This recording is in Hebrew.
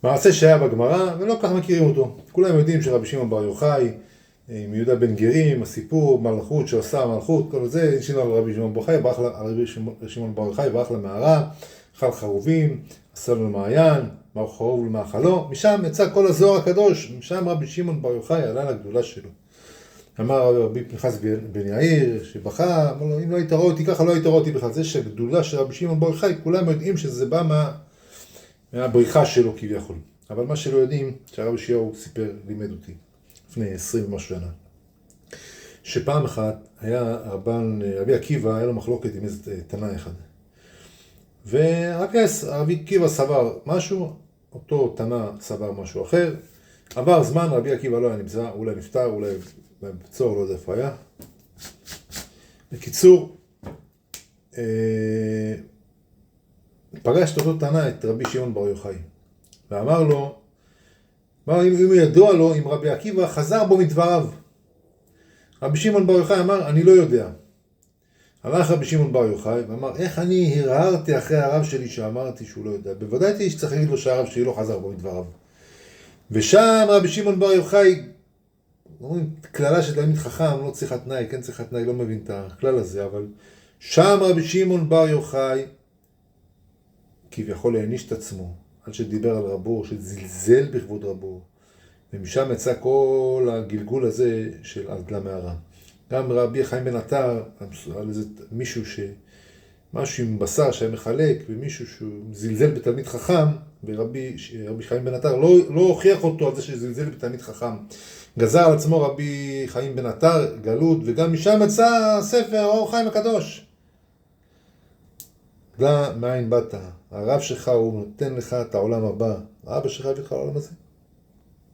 מעשה שהיה בגמרא, ולא כך מכירים אותו. כולם יודעים שרבי שמעון בר יוחאי, עם יהודה בן גרים, הסיפור, מלכות שעושה מלכות, כל זה, שינו על רבי שמעון בר יוחאי, ברח למערה, אכל חרובים, עשה לו מעיין, מר חרוב למאכלו, משם יצא כל הזוהר הקדוש, משם רבי שמעון בר יוחאי עלה לגדולה שלו. אמר רבי פנחס בן יאיר, שבכה, אמר לו, אם לא היית רואה אותי ככה, לא היית רואה אותי בכלל. זה שהגדולה של רבי שמעון בר יוחאי, כולם יודעים שזה בא מהבריחה שלו כביכול. אבל מה שלא יודעים, שהרב ישעיהו סיפר, לימד אותי, לפני 20 ומשהו שנה, שפעם אחת היה רבי עקיבא, היה לו מחלוקת עם איזה תנא אחד. ורבי עקיבא סבר משהו, אותו תנא סבר משהו אחר, עבר זמן, רבי עקיבא לא היה נמצא, אולי נפטר, אולי בצור, לא יודע איפה היה. בקיצור, פגש את אותו תנא, את רבי שמעון בר יוחאי, ואמר לו, אם הוא ידוע לו, אם רבי עקיבא חזר בו מדבריו. רבי שמעון בר יוחאי אמר, אני לא יודע. הלך רבי שמעון בר יוחאי ואמר, איך אני הרהרתי אחרי הרב שלי שאמרתי שהוא לא יודע. בוודאי שצריך להגיד לו שהרב שלי לא חזר בו מדבריו. ושם רבי שמעון בר יוחאי, אומרים, כללה של תלמיד חכם, לא צריך התנאי, כן צריך התנאי, לא מבין את הכלל הזה, אבל שם רבי שמעון בר יוחאי, כביכול להעניש את עצמו, על שדיבר על רבו, שזלזל בכבוד רבו, ומשם יצא כל הגלגול הזה של עד למערה. גם רבי חיים בן עטר, על איזה מישהו משהו עם בשר שהיה מחלק, ומישהו שהוא זלזל בתלמיד חכם, ורבי חיים בן עטר לא הוכיח אותו על זה שזלזל בתלמיד חכם. גזר על עצמו רבי חיים בן עטר גלות, וגם משם יצא ספר אור החיים הקדוש. דע מאין באת, הרב שלך הוא נותן לך את העולם הבא, האבא שלך הביא לך לעולם הזה.